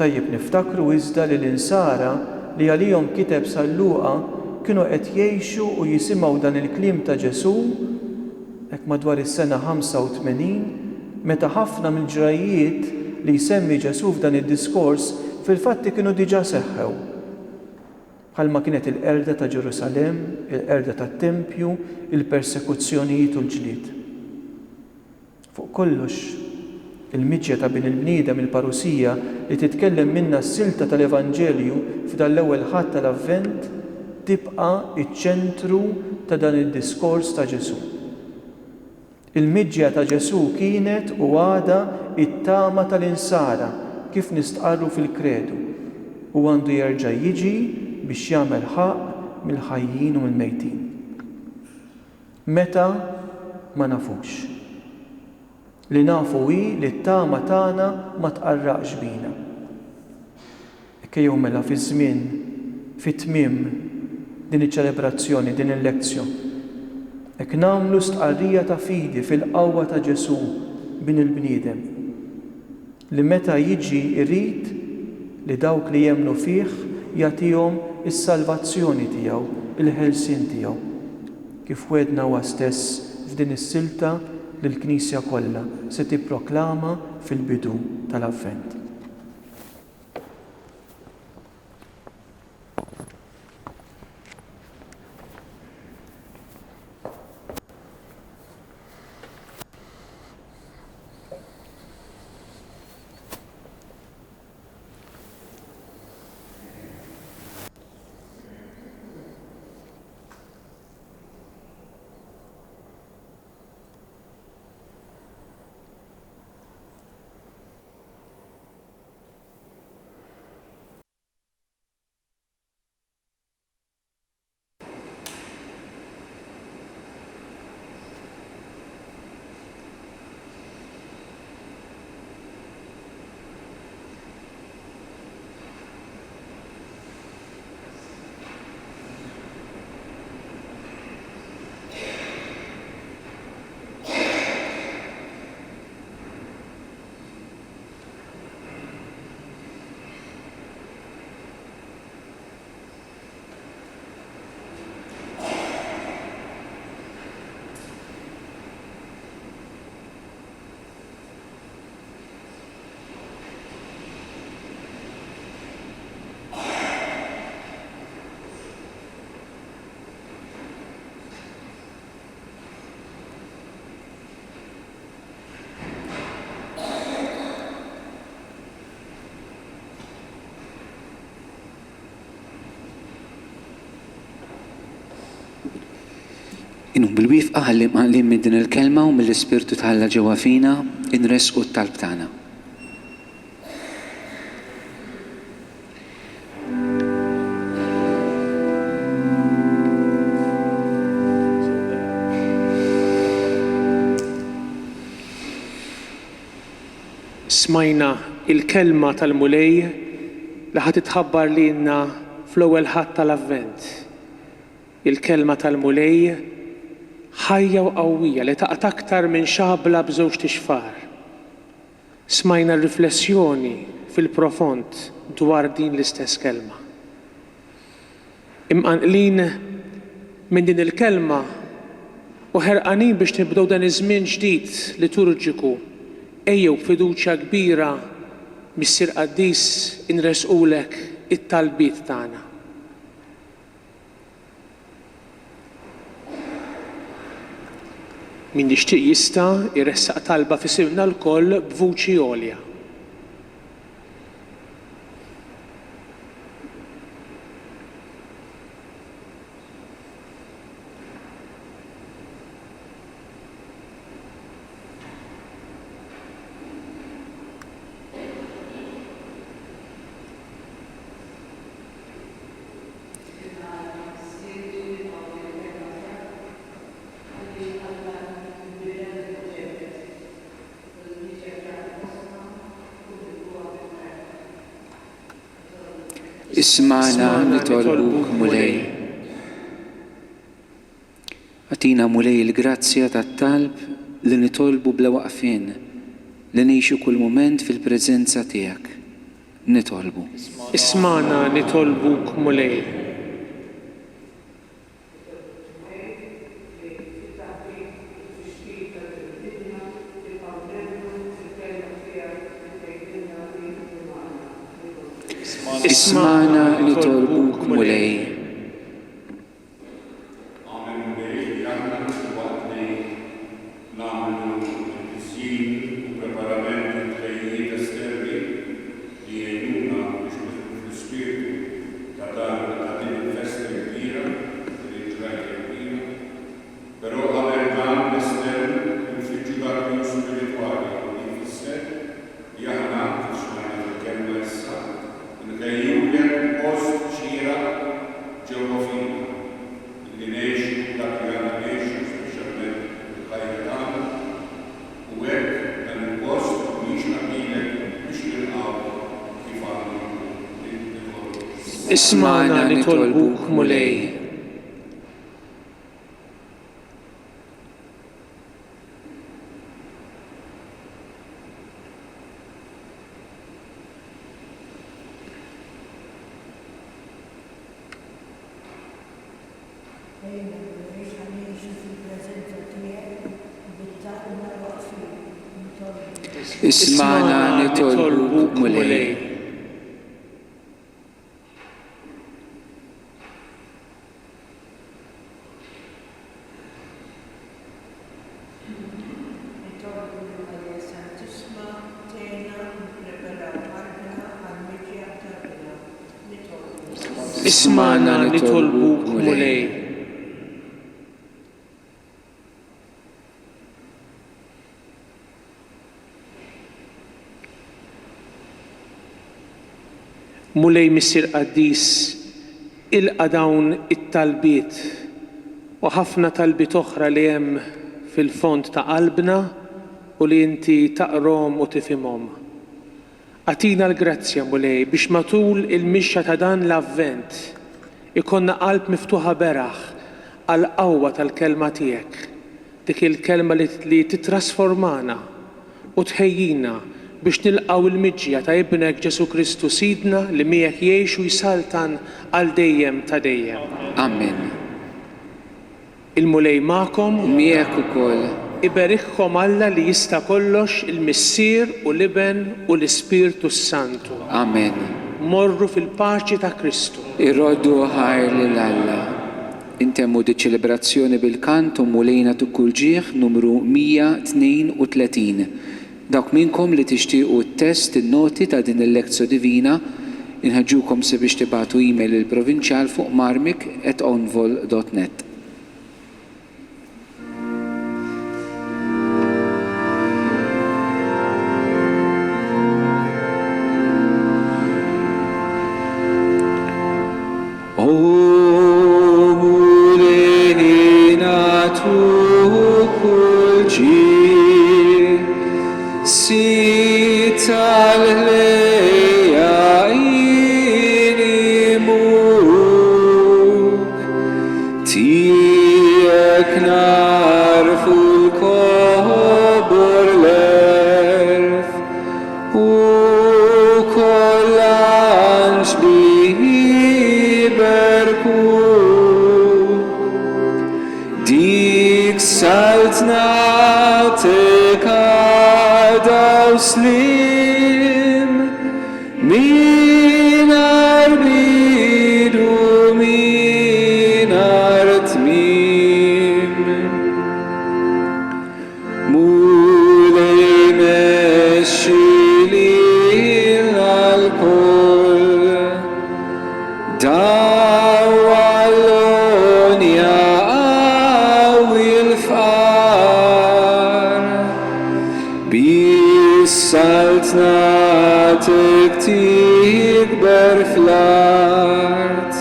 Tajjeb niftakru iżda li l-insara li għalihom kiteb San Luqa kienu qed jgħixu u jisimgħu dan il-kliem ta' Ġesu hekk madwar is-sena 85 meta ħafna mill-ġrajiet li jsemmi Ġesu f'dan id-diskors fil-fatti kienu diġà seħħew. Bħalma kienet il-qerda ta' Ġerusalemm, il-qerda tat-Tempju, il-persekuzzjonijiet u l-ġlied. Fuq kollox, il-miġja ta' bin il-bniedem il-parusija li titkellem minna s-silta tal-Evanġelju f'dan l-ewwel ħadd tal-Avvent tibqa' iċ-ċentru ta' dan id-diskors ta' Ġesu. Il-miġja ta' Ġesu kienet u għada it-tama tal-insara kif nistqarru fil-kredu u għandu jerġa' jiġi biex jagħmel ħaq mill-ħajjin u mill-mejtin. Meta ma nafux. Li nafu hi li t-tama tagħna ma tqarraqx bina. Kejjew mela fi żmien fit-tmiem din iċ-ċelebrazzjoni, din il-lezzjon. Hekk nagħmlu stqarrija ta' fidi fil-qawwa ta' Ġesu bin il-bniedem. Li meta jiġi jrid li dawk li jemmnu fih jagħtihom is-salvazzjoni tiegħu, il-ħelsien tiegħu. Kif wedna huwa stess f'din is-silta li l-Knisja kollha se tipproklama fil-bidu tal-Avvent. Inhom bil-wifqa ħalli mqanqlin minn din il-kelma u mill-Ispirtu tħalla ġewwa fina inresqu t-talb tagħna. Smajna il-kelma tal-mulej li ħad titħabbar lilna fl-ewwel ħadd tal-Avvent. Il-kelma tal-mulej ħajja u qawwija li taqgħod aktar minn xabla b'żewġ tixfar. Smajna r-riflessjoni fil-profond dwar din l-istess kelma. Imqanqlin minn din il-kelma u ħerqanin biex nibdew dan iż-żmien ġdid liturġiku ejjew b'fiduċja kbira Missier Qaddis inresqulek it-talbiet tagħna. Min jixtieq jista' jressaq talba fisirna l-koll b'vuċi għolja. Ismana nitolbuk mulej. Atina mulej il-grazzja tat-talb li nitolbu bla waqfien, li ngħixu kull mument fil-preżenza tiegħek. Nitolbu. Ismana nitolbuk mulej. Ismana nitolbuk mulej. Ismana nitolbuk mulej. Ismana nitolbuk mulej. Ismana nitolbuk mulej. Mulej Missier Qaddis ilqa' dawn it-talbiet u ħafna talbiet oħra li hemm fil-fond ta' qalbna u li inti taqrom u tifhimhom. Atina l-grazzja mulej biex matul il-mixja ta' dan l-avvent ikonna qalb miftuħa beraħ għal qawwa tal-kelma tiegħek. Dik il-kelma li titrasformana u tħejjina biex nilqgħu il-miġġija ta' ibnek Ġesu Kristu Sidna li miegħek jgħix u jsaltan għal dejjem ta' dejjem. Amen. Il-mulej magħkom Miegħek ukoll. iberikkom Alla li jista' kollox il-Missier u l-Iben u l-Ispirtu Santu. Amen. Morru fil-paċi ta' Kristu. Irroddu ħajr lil Alla. Intemmu di ċelebrazzjoni bil-kantu mulejna tukkul ġieħ numru 132. Dawk minnkom li tixtiequ t-test in-noti ta' din il-lezzjo divina inħeġġukom sabiex tibagħtu email il-provinċjal fuq marmik@onvol.net. Tiek narfu l-kobor l-erf u kollanx biberku dik saltnatek għadaw slim minar bidu minar tmim mulej mexxili l-alkol daw għallon jaqaw il-fqar bis-saltnatek tikber fl-art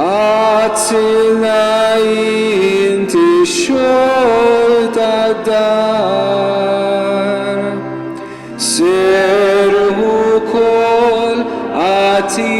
għazzilna inti xol tad-dar serħu kol għati